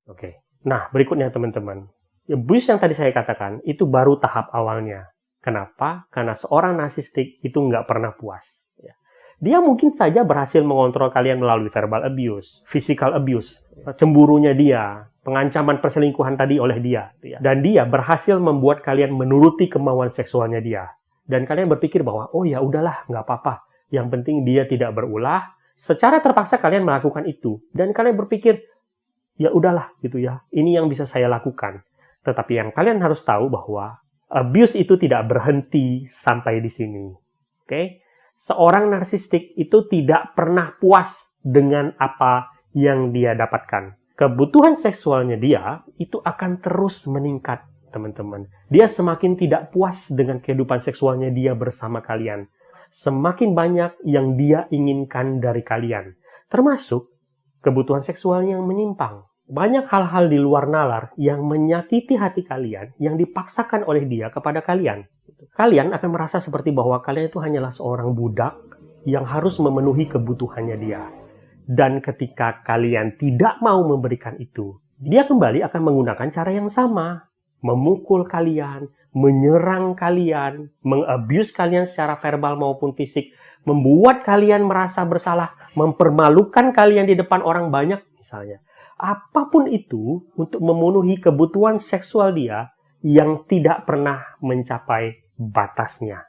Oke. Nah, berikutnya teman-teman. Abuse yang tadi saya katakan, itu baru tahap awalnya. Kenapa? Karena seorang narsistik itu nggak pernah puas. Dia mungkin saja berhasil mengontrol kalian melalui verbal abuse, physical abuse, cemburunya dia, pengancaman perselingkuhan tadi oleh dia. Dan dia berhasil membuat kalian menuruti kemauan seksualnya dia. Dan kalian berpikir bahwa, oh ya udahlah, nggak apa-apa. Yang penting dia tidak berulah. Secara terpaksa kalian melakukan itu. Dan kalian berpikir, ya udahlah gitu ya, ini yang bisa saya lakukan. Tetapi yang kalian harus tahu bahwa abuse itu tidak berhenti sampai di sini. Oke? Seorang narsistik itu tidak pernah puas dengan apa yang dia dapatkan. Kebutuhan seksualnya dia itu akan terus meningkat, teman-teman. Dia semakin tidak puas dengan kehidupan seksualnya dia bersama kalian. Semakin banyak yang dia inginkan dari kalian. Termasuk kebutuhan seksual yang menyimpang. Banyak hal-hal di luar nalar yang menyakiti hati kalian, yang dipaksakan oleh dia kepada kalian. Kalian akan merasa seperti bahwa kalian itu hanyalah seorang budak yang harus memenuhi kebutuhannya dia. Dan ketika kalian tidak mau memberikan itu, dia kembali akan menggunakan cara yang sama. Memukul kalian, menyerang kalian, mengabuse kalian secara verbal maupun fisik, membuat kalian merasa bersalah, mempermalukan kalian di depan orang banyak misalnya. Apapun itu untuk memenuhi kebutuhan seksual dia yang tidak pernah mencapai batasnya.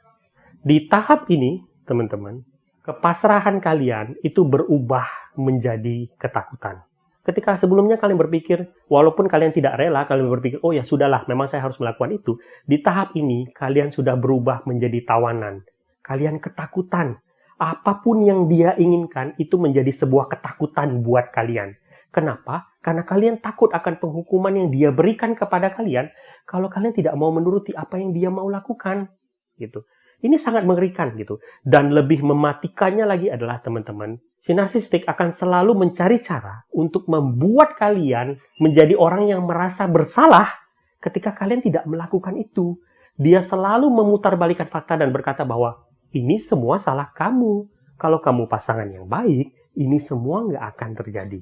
Di tahap ini, teman-teman, kepasrahan kalian itu berubah menjadi ketakutan. Ketika sebelumnya kalian berpikir, walaupun kalian tidak rela, kalian berpikir, oh ya sudahlah, memang saya harus melakukan itu. Di tahap ini, kalian sudah berubah menjadi tawanan. Kalian ketakutan. Apapun yang dia inginkan, itu menjadi sebuah ketakutan buat kalian. Kenapa? Karena kalian takut akan penghukuman yang dia berikan kepada kalian kalau kalian tidak mau menuruti apa yang dia mau lakukan. Gitu. Ini sangat mengerikan gitu. Dan lebih mematikannya lagi adalah teman-teman, si narsistik akan selalu mencari cara untuk membuat kalian menjadi orang yang merasa bersalah ketika kalian tidak melakukan itu. Dia selalu memutarbalikkan fakta dan berkata bahwa ini semua salah kamu. Kalau kamu pasangan yang baik, ini semua nggak akan terjadi.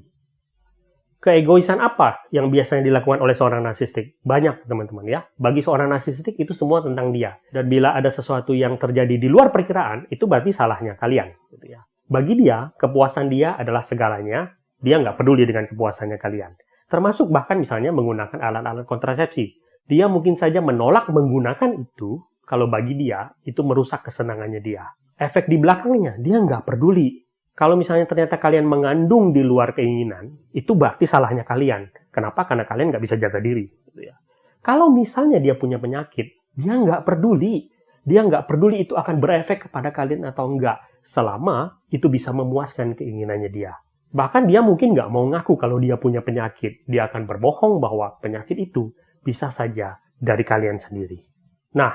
Keegoisan apa yang biasanya dilakukan oleh seorang narsistik? Banyak, teman-teman ya. Bagi seorang narsistik itu semua tentang dia. Dan bila ada sesuatu yang terjadi di luar perkiraan, itu berarti salahnya kalian. Gitu ya. Bagi dia, kepuasan dia adalah segalanya. Dia nggak peduli dengan kepuasannya kalian. Termasuk bahkan misalnya menggunakan alat-alat kontrasepsi. Dia mungkin saja menolak menggunakan itu, kalau bagi dia, itu merusak kesenangannya dia. Efek di belakangnya, dia nggak peduli. Kalau misalnya ternyata kalian mengandung di luar keinginan, itu berarti salahnya kalian. Kenapa? Karena kalian nggak bisa jaga diri. Gitu ya. Kalau misalnya dia punya penyakit, dia nggak peduli. Dia nggak peduli itu akan berefek kepada kalian atau enggak. Selama itu bisa memuaskan keinginannya dia. Bahkan dia mungkin nggak mau ngaku kalau dia punya penyakit. Dia akan berbohong bahwa penyakit itu bisa saja dari kalian sendiri. Nah,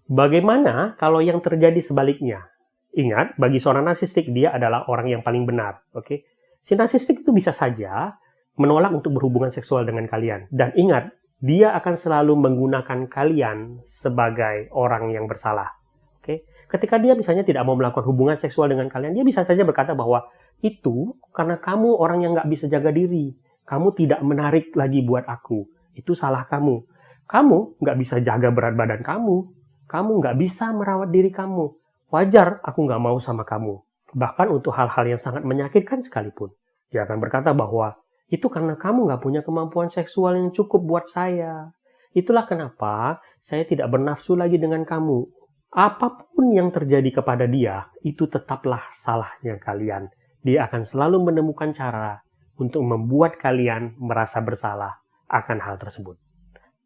bagaimana kalau yang terjadi sebaliknya? Ingat, bagi seorang narsistik, dia adalah orang yang paling benar. Oke? Si narsistik itu bisa saja menolak untuk berhubungan seksual dengan kalian. Dan ingat, dia akan selalu menggunakan kalian sebagai orang yang bersalah. Oke? Ketika dia misalnya tidak mau melakukan hubungan seksual dengan kalian, dia bisa saja berkata bahwa itu karena kamu orang yang nggak bisa jaga diri. Kamu tidak menarik lagi buat aku. Itu salah kamu. Kamu nggak bisa jaga berat badan kamu. Kamu nggak bisa merawat diri kamu. Wajar aku nggak mau sama kamu. Bahkan untuk hal-hal yang sangat menyakitkan sekalipun. Dia akan berkata bahwa itu karena kamu nggak punya kemampuan seksual yang cukup buat saya. Itulah kenapa saya tidak bernafsu lagi dengan kamu. Apapun yang terjadi kepada dia, itu tetaplah salahnya kalian. Dia akan selalu menemukan cara untuk membuat kalian merasa bersalah akan hal tersebut.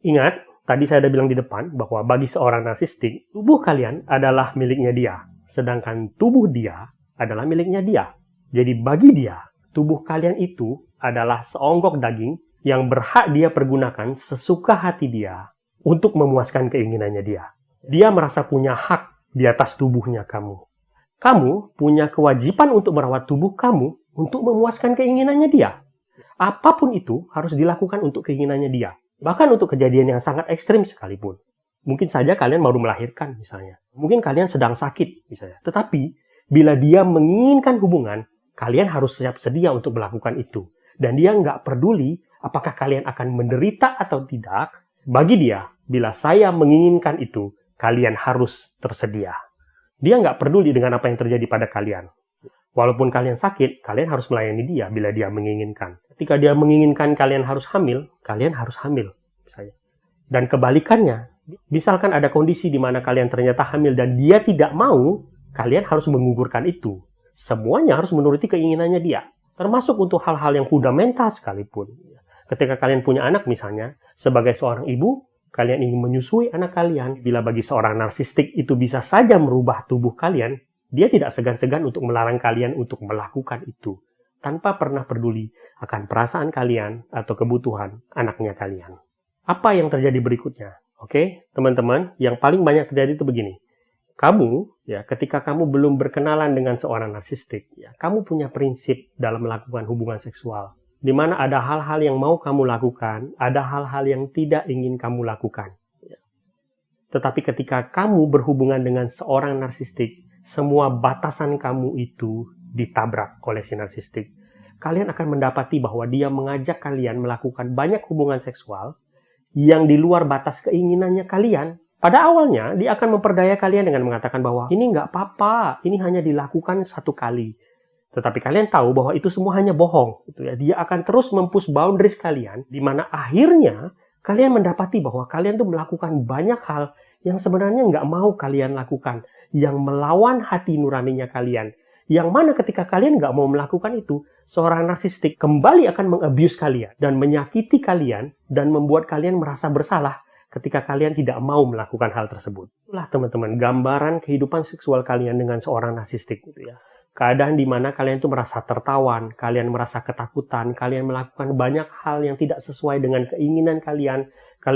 Ingat, tadi saya sudah bilang di depan bahwa bagi seorang narsistik, tubuh kalian adalah miliknya dia. Sedangkan tubuh dia adalah miliknya dia. Jadi bagi dia, tubuh kalian itu adalah seonggok daging yang berhak dia pergunakan sesuka hati dia untuk memuaskan keinginannya dia. Dia merasa punya hak di atas tubuhnya kamu. Kamu punya kewajiban untuk merawat tubuh kamu untuk memuaskan keinginannya dia. Apapun itu harus dilakukan untuk keinginannya dia. Bahkan untuk kejadian yang sangat ekstrim sekalipun. Mungkin saja kalian baru melahirkan misalnya. Mungkin kalian sedang sakit misalnya. Tetapi bila dia menginginkan hubungan, kalian harus siap sedia untuk melakukan itu. Dan dia nggak peduli apakah kalian akan menderita atau tidak, bagi dia, bila saya menginginkan itu, kalian harus tersedia. Dia nggak peduli dengan apa yang terjadi pada kalian. Walaupun kalian sakit, kalian harus melayani dia bila dia menginginkan. Ketika dia menginginkan kalian harus hamil, kalian harus hamil. Misalnya. Dan kebalikannya, misalkan ada kondisi di mana kalian ternyata hamil dan dia tidak mau, kalian harus menggugurkan itu. Semuanya harus menuruti keinginannya dia. Termasuk untuk hal-hal yang fundamental sekalipun. Ketika kalian punya anak misalnya, sebagai seorang ibu, kalian ingin menyusui anak kalian. Bila bagi seorang narsistik itu bisa saja merubah tubuh kalian, dia tidak segan-segan untuk melarang kalian untuk melakukan itu. Tanpa pernah peduli akan perasaan kalian atau kebutuhan anaknya kalian. Apa yang terjadi berikutnya? Oke, teman-teman, yang paling banyak terjadi itu begini. Kamu, ya, ketika kamu belum berkenalan dengan seorang narsistik, ya, kamu punya prinsip dalam melakukan hubungan seksual. Di mana ada hal-hal yang mau kamu lakukan, ada hal-hal yang tidak ingin kamu lakukan. Ya. Tetapi ketika kamu berhubungan dengan seorang narsistik, semua batasan kamu itu ditabrak oleh si narsistik. Kalian akan mendapati bahwa dia mengajak kalian melakukan banyak hubungan seksual yang di luar batas keinginannya kalian. Pada awalnya, dia akan memperdaya kalian dengan mengatakan bahwa ini nggak apa-apa, ini hanya dilakukan satu kali. Tetapi kalian tahu bahwa itu semua hanya bohong. Gitu ya. Dia akan terus mempush boundaries kalian, di mana akhirnya kalian mendapati bahwa kalian tuh melakukan banyak hal yang sebenarnya nggak mau kalian lakukan, yang melawan hati nuraninya kalian. Yang mana ketika kalian nggak mau melakukan itu, seorang narsistik kembali akan mengabuse kalian dan menyakiti kalian dan membuat kalian merasa bersalah ketika kalian tidak mau melakukan hal tersebut. Itulah teman-teman, gambaran kehidupan seksual kalian dengan seorang narsistik gitu ya. Keadaan di mana kalian tuh merasa tertawan, kalian merasa ketakutan, kalian melakukan banyak hal yang tidak sesuai dengan keinginan kalian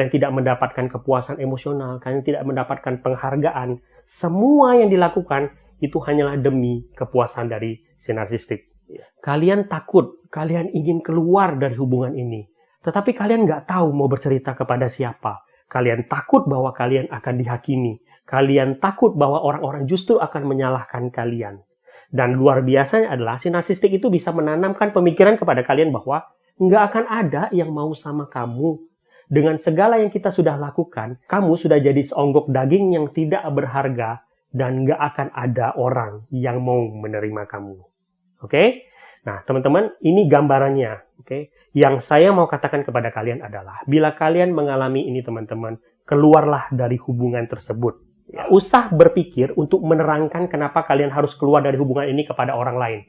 tidak mendapatkan kepuasan emosional, kalian tidak mendapatkan penghargaan. Semua yang dilakukan itu hanyalah demi kepuasan dari si narsistik. Kalian takut, kalian ingin keluar dari hubungan ini. Tetapi kalian nggak tahu mau bercerita kepada siapa. Kalian takut bahwa kalian akan dihakimi. Kalian takut bahwa orang-orang justru akan menyalahkan kalian. Dan luar biasanya adalah si narsistik itu bisa menanamkan pemikiran kepada kalian bahwa nggak akan ada yang mau sama kamu. Dengan segala yang kita sudah lakukan, kamu sudah jadi seonggok daging yang tidak berharga dan nggak akan ada orang yang mau menerima kamu. Oke? Nah, teman-teman, ini gambarannya. Oke? Yang saya mau katakan kepada kalian adalah, bila kalian mengalami ini, teman-teman, keluarlah dari hubungan tersebut. Ya, usah berpikir untuk menerangkan kenapa kalian harus keluar dari hubungan ini kepada orang lain.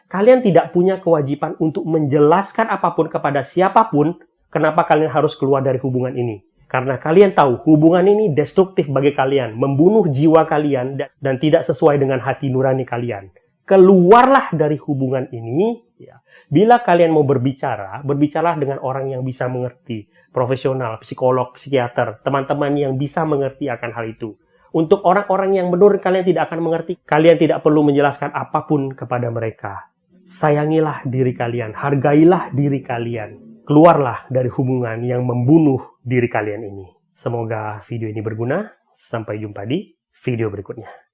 Kalian tidak punya kewajiban untuk menjelaskan apapun kepada siapapun kenapa kalian harus keluar dari hubungan ini. Karena kalian tahu hubungan ini destruktif bagi kalian, membunuh jiwa kalian dan tidak sesuai dengan hati nurani kalian. Keluarlah dari hubungan ini. Ya. Bila kalian mau berbicara, berbicaralah dengan orang yang bisa mengerti. Profesional, psikolog, psikiater, teman-teman yang bisa mengerti akan hal itu. Untuk orang-orang yang menurut kalian tidak akan mengerti, kalian tidak perlu menjelaskan apapun kepada mereka. Sayangilah diri kalian, hargailah diri kalian. Keluarlah dari hubungan yang membunuh diri kalian ini. Semoga video ini berguna. Sampai jumpa di video berikutnya.